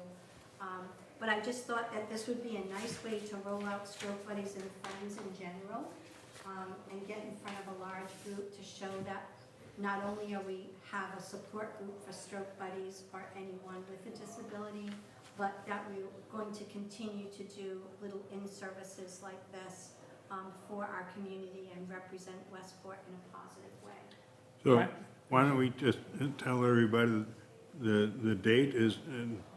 But I just thought that this would be a nice way to roll out Stroke Buddies and Friends in general, and get in front of a large group to show that not only are we have a support group for Stroke Buddies or anyone with a disability, but that we're going to continue to do little in-services like this for our community and represent Westport in a positive way. So Right. why don't we just tell everybody the date is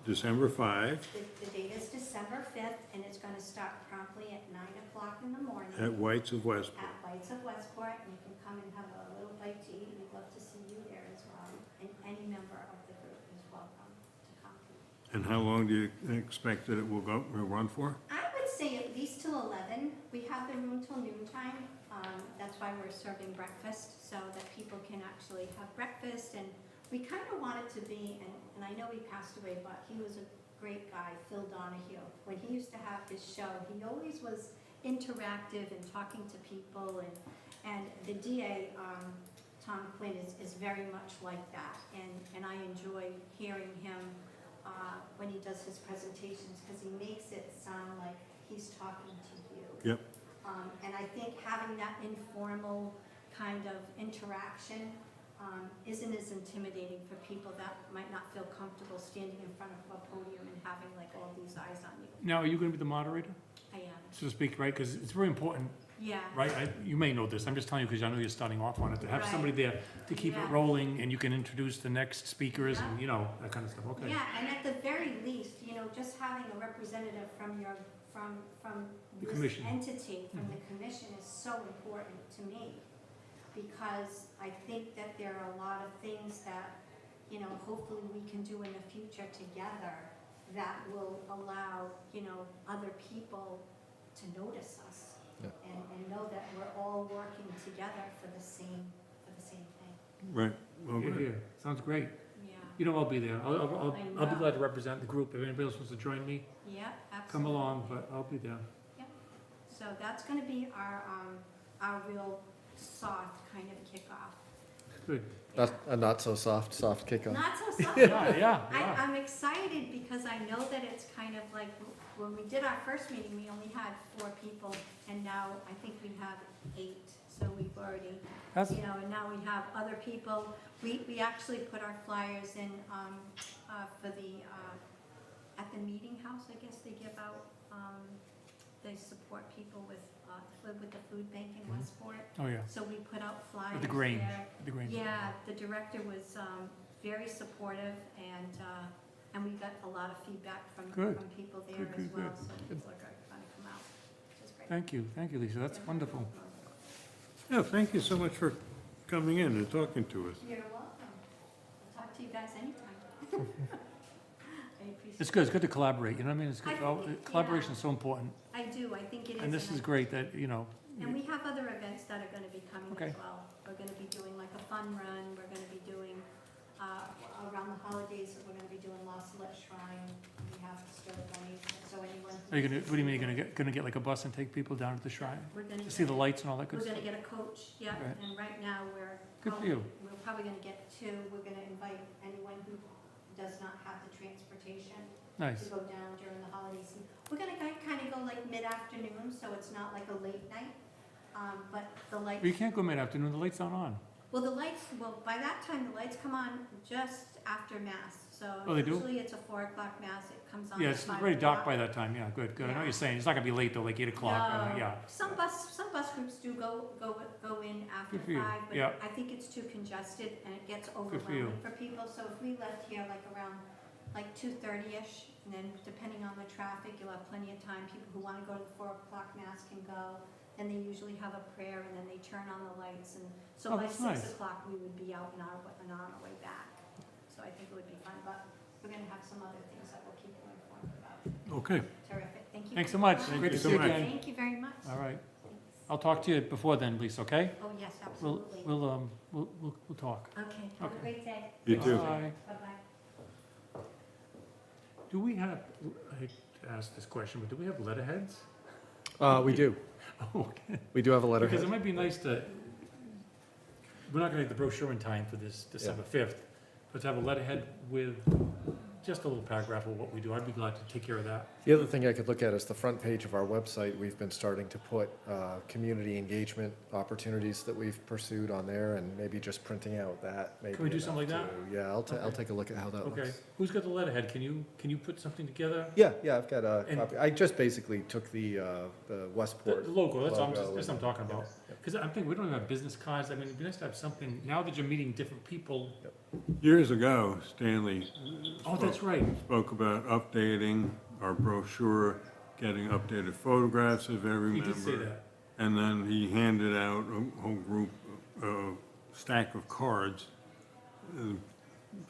December 5 The date is December 5th, and it's going to start promptly at 9 o'clock in the morning at White's of Westport. at Bites of Westport, and you can come and have a little bite to eat. We'd love to see you there as well, and any member of the group is welcome to come. And how long do you expect that it will run for? I would say at least till 11. We have the room till noon time. That's why we're serving breakfast, so that people can actually have breakfast. And we kind of want it to be, and I know he passed away, but he was a great guy, Phil Donahue. When he used to have his show, he always was interactive and talking to people. And the DA, Tom Quinn, is very much like that. And I enjoy hearing him when he does his presentations, because he makes it sound like he's talking to you. Yep. And I think having that informal kind of interaction isn't as intimidating for people that might not feel comfortable standing in front of a podium and having like all these eyes on you. Now, are you going to be the moderator, I am, so to speak, right? Because it's very important, yeah. right? You may know this, I'm just telling you because I know you're starting off on it, to have Right. somebody there to keep it Yeah. rolling, and you can introduce the next speakers and, that kind of stuff, okay? Yeah, and at the very least, just having a representative from from The this commission. entity, from the commission is so important to me. Because I think that there are a lot of things that, you know, hopefully we can do in the future together that will allow, you know, other people to notice us. Yeah. And know that we're all working together for the same thing. Right, well, Here, good. here, sounds great. Yeah. You know, I'll be there. I'll be know. glad to represent the group. If anybody else wants to join me, Yeah, absolutely. come along, but I'll be there. So that's gonna be our real soft kind of kickoff. Good. A not so soft kickoff. Not so soft. Yeah. I'm excited because I know that it's kind of like, when we did our first meeting, we only had 4 people, and now I think we have 8, so we've already, That's, you know, and now we have other people. We actually put our flyers in, for the, at the meeting house, I guess they give out, they support people with the food bank in Mhm. Westport. oh, yeah. So we put out flyers At the Grange, there. the Grange. Yeah, the director was very supportive, and we got a lot of feedback from Good. people there Good, as good, well, good. so people are going to come out, which is great. Thank you, Lisa, that's wonderful. Yeah, thank you so much for coming in and talking to us. You're welcome. I'll talk to you guys anytime. I appreciate It's good, it's good to collaborate, you know what I mean? It's good, I think it- collaboration is so important, I do, I think it is. and this is I- great that, you know, And we have other events that are gonna be coming Okay. as well. We're gonna be doing like a fun run, we're gonna be doing, around the holidays, we're gonna be doing La Salette Shrine. We have stir bunnies, so anyone. are you gonna, what do you mean, you're gonna get like a bus and take people down to the shrine? We're gonna To see the get, lights and all that good we're stuff? gonna get a coach, yeah, Right. and right now we're. Good for you. We're probably gonna get 2. We're gonna invite anyone who does not have the transportation to Nice, go down during the holiday season. We're gonna kind of go like mid-afternoon, so it's not like a late night, but the lights. you can't go mid-afternoon, the lights aren't on. Well, by that time, the lights come on just after mass, so Oh, they do? usually it's a 4 o'clock mass, it comes on Yeah, at it's 5 very dark o'clock. by that time, yeah, good, I know what Yeah. you're saying, it's not gonna be late though, like 8 o'clock, No. yeah. Some bus groups do go in after Good for you. 5, but Yeah. I think it's too congested and it gets for you. overwhelming for people, so if we left here like around, like 2:30ish, and then depending on the traffic, you'll have plenty of time, people who wanna go to the 4 o'clock mass can go, and they usually have a prayer, and then they turn on the lights, and so Oh, by that's 6 nice. o'clock, we would be out and on our way back. So I think it would be fun, but we're gonna have some other things that we'll keep you informed about. Okay, Terrific, thank you. Thanks so very much, Thank great you to so see you much. again. Thank you very much. All right, Thanks. I'll talk to you before then, Lisa, okay? Oh, yes, We'll, absolutely. we'll talk. Okay, have a Okay. great day. you too. Bye. Bye-bye. Do we have, I hate to ask this question, but do we have letterheads? We do. Oh, okay. We do have a Because it letterhead. might be nice to, we're not gonna get the brochure in time for this December 5th, but to have a letterhead with just a little paragraph of what we do, I'd be glad to take care of that. The other thing I could look at is the front page of our website. We've been starting to put community engagement opportunities that we've pursued on there, and maybe just printing out that. Can we do something like that? Yeah, I'll Okay. take a look at how that Okay, looks. who's got the letterhead? Can you put something together? Yeah, I've got a And- copy. I just basically took the The Westport. logo, that's all, logo that's what I'm and- talking about. yeah. Because I'm thinking, we don't even have business cards, I mean, it'd be nice to have something, now that you're meeting different people. Years ago, Stanley Oh, that's right. spoke about updating our brochure, getting updated photographs of every He member. did say that. And then he handed out a whole group, a stack of cards,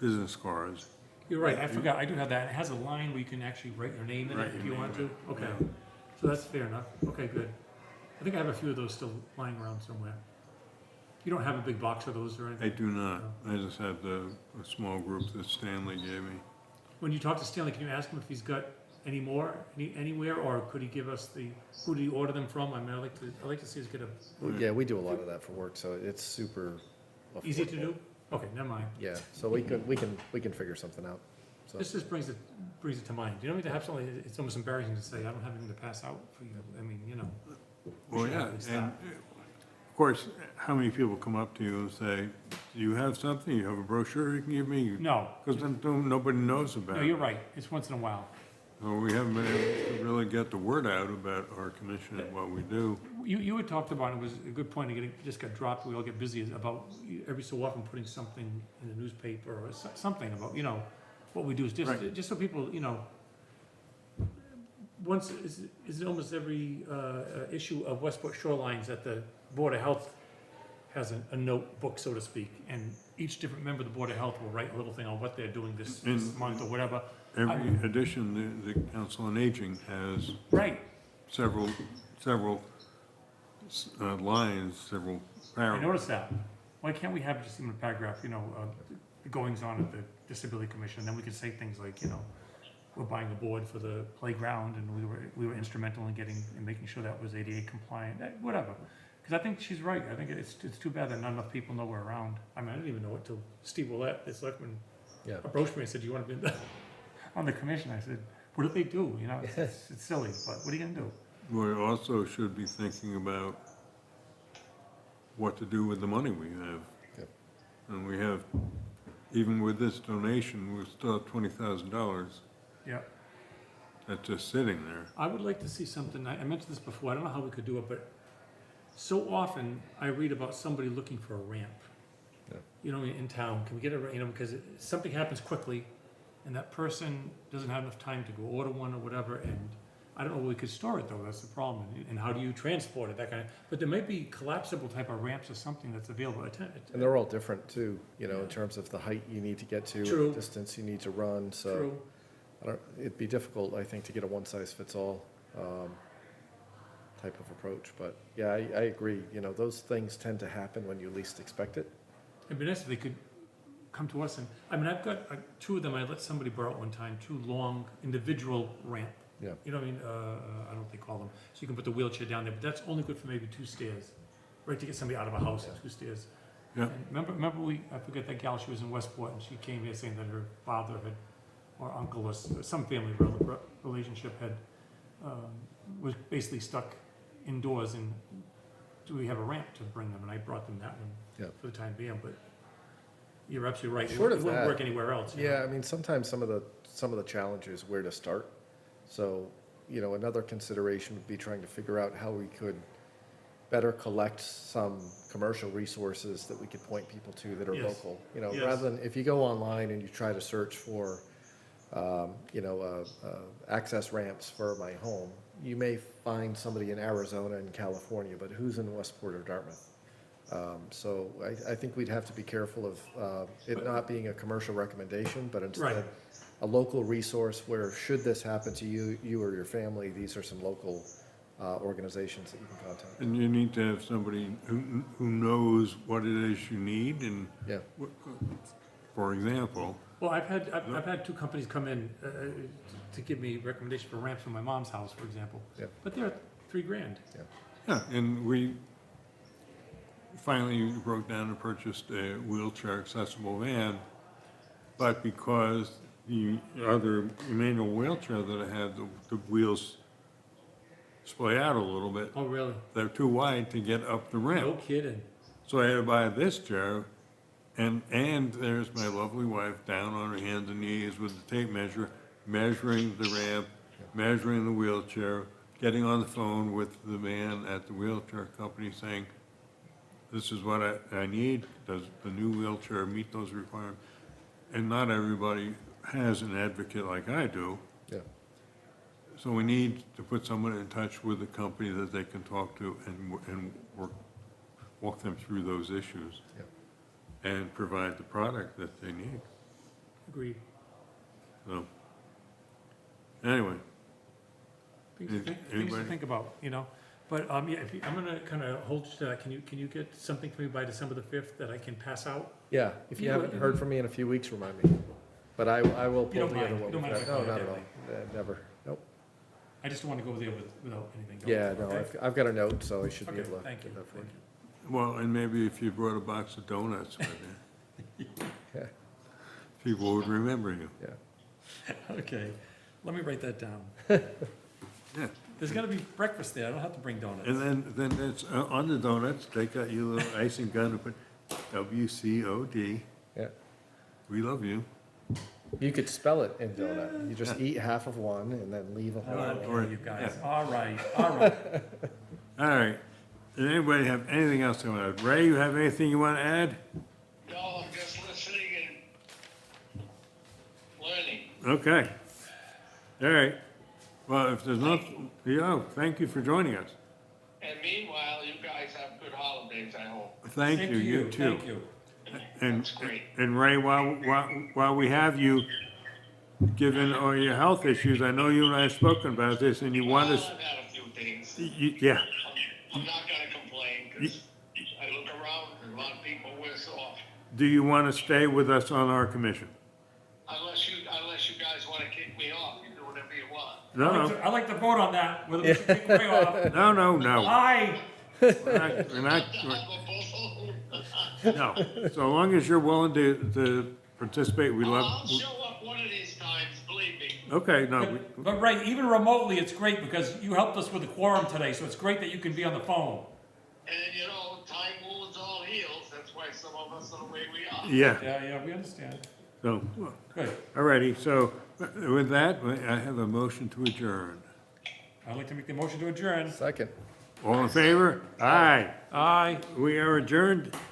business cards. You're right, I forgot, I do have that. It has a line where you can actually write your name in Write it your if you name want in to. it, Okay, yeah. so that's fair enough. Okay, good. I think I have a few of those still lying around somewhere. You don't have a big box of those or I anything? do not. I just have a small group that Stanley gave me. When you talk to Stanley, can you ask him if he's got any more, anywhere, or could he give us who did he order them from? I mean, I'd like to see us get a, Yeah, we do a lot of that for work, so it's super. easy to affordable. do? Okay, never mind. Yeah, so we can figure something out. So This just brings it to mind. You know, to have something, it's almost embarrassing to say, I don't have anything to pass out for you. I mean, you know. we Well, should yeah, at least and start. of course, how many people come up to you and say, do you have something? You have a brochure you can give me? No, Because nobody knows about no, it. you're right. It's once in a while. So we haven't been able to really get the word out about our commission and what we do. You had talked about, it was a good point, it just got dropped, we all get busy, about every so often putting something in the newspaper or something about, you know, what we do is Right. just so people, you know, once, is it almost every, issue of Westport Shorelines that the Board of Health has a notebook, so to speak, and each different member of the Board of Health will write a little thing on what they're doing this month or whatever. Every edition, the Council on Aging has Right, several lines, several I paragraphs. noticed that. Why can't we have just in a paragraph, the goings on of the Disability Commission, and then we can say things like, we're buying a board for the playground, and we were instrumental in making sure that was ADA compliant, whatever. Because I think she's right, I think it's too bad that not enough people know we're around. I mean, I didn't even know it till Steve Willett, the selectman, Yeah. approached me and said, "Do you want to be on the commission?" I said, "What do they do?" It's silly, but what are you gonna do? We also should be thinking about what to do with the money we have. Yep. And we have, even with this donation, we still have $20,000 Yeah. that's just sitting there. I would like to see something, I mentioned this before, I don't know how we could do it, but so often I read about somebody looking for a ramp. Yeah. In town, can we get a, because something happens quickly and that person doesn't have enough time to go order one or whatever, and I don't know where we could store it though, that's the problem. And how do you transport it, that kind of, but there might be collapsible type of ramps or something that's available. And they're all different too, in terms of the height you need to get to, True. the distance you need to run, so. True. It'd be difficult, I think, to get a one-size-fits-all type of approach, but yeah, I agree, those things tend to happen when you least expect it. It'd be nice if they could come to us and, I've got two of them, I let somebody borrow at one time, two long individual ramp. Yeah. I don't know what they call them, so you can put the wheelchair down there, but that's only good for maybe 2 stairs, right, to get somebody out of a house at 2 stairs. Yeah. And remember I forget that gal, she was in Westport, and she came here saying that her father or uncle or some family relationship was basically stuck indoors, and do we have a ramp to bring them? And I brought them that one Yeah. for the time being, but you're absolutely right. Short It of wouldn't that, work anywhere else. Yeah, I mean, sometimes some of the challenge is where to start. So, another consideration would be trying to figure out how we could better collect some commercial resources that we could point people to that are Yes. local. Yes. Rather than, if you go online and you try to search for, access ramps for my home, you may find somebody in Arizona and California, but who's in Westport or Dartmouth? So I think we'd have to be careful of it not being a commercial recommendation, but Right. instead a local resource where, should this happen to you or your family, these are some local organizations that you can contact. And you need to have somebody who knows what it is you need, and, Yeah, for example, Well, I've had 2 companies come in to give me recommendation for ramps for my mom's house, for example. Yeah. But they're $3,000. yeah, and we finally broke down and purchased a wheelchair accessible van, but because the other manual wheelchair that I had, the wheels splay out a little bit. Oh, really? They're too wide to get up the ramp. No kidding. So I had to buy this chair, and there's my lovely wife down on her hands and knees with the tape measure, measuring the ramp, measuring the wheelchair, getting on the phone with the man at the wheelchair company saying, this is what I need, does the new wheelchair meet those requirements? And not everybody has an advocate like I do, yeah, so we need to put someone in touch with a company that they can talk to and walk them through those issues. yeah. And provide the product that they need. Agreed. So, anyway, Things to Anybody? think about, But, yeah, I'm gonna kind of hold you to that. Can you get something for me by December the 5th that I can pass out? Yeah, if you You haven't know, heard from me in a few weeks, remind me. But I will You pull don't together mind- what you don't we've mind if got. I No, call not you at that all. Never, nope. I just don't want to go there without anything. going, Yeah, no, okay? I've got a note, so I should be Okay, able to thank you, get that for thank you. you. well, and maybe if you brought a box of donuts with you, Yeah, people would remember you. yeah. Okay, let me write that down. Yeah, There's gotta be breakfast there, I don't have to bring donuts. and then it's on the donuts, take out your little icing gun and put WCOD, Yeah. we love you. You could spell it in donut. You just eat half of one and then leave a whole Oh, one. Or- you guys, yeah. all right, all right. All right, does anybody have anything else to add? Ray, you have anything you want to add? No, I'm just listening and learning. Okay, all right. Well, if there's no, yeah, thank you for joining us. And meanwhile, you guys have good holidays, I hope. Thank Same you, to you too. Thank you. And, That's great. and Ray, while we have you, given all your health issues, I know you and I have spoken about this, and you want Well, us, I've had a few things. yeah, I'm not gonna complain, because I look around, and a lot of people worse off. do you want to stay with us on our commission? Unless you guys wanna kick me off, you do whatever you want. No, I'd like to vote on that, whether we should kick Ray off. no. Aye. We're not, no. So long as you're willing to participate, we I'll love, show up one of these times, believe me. okay, no, But Ray, even remotely, it's great because you helped us with the quorum today, so it's great that you can be on the phone. And you know, time moves all heals, that's why some of us are the way we are. yeah, Yeah, we understand. so, Good. all righty, so with that, I have a motion to adjourn. I'd like to make the motion to adjourn. Second. All in favor? Aye. Aye. We are adjourned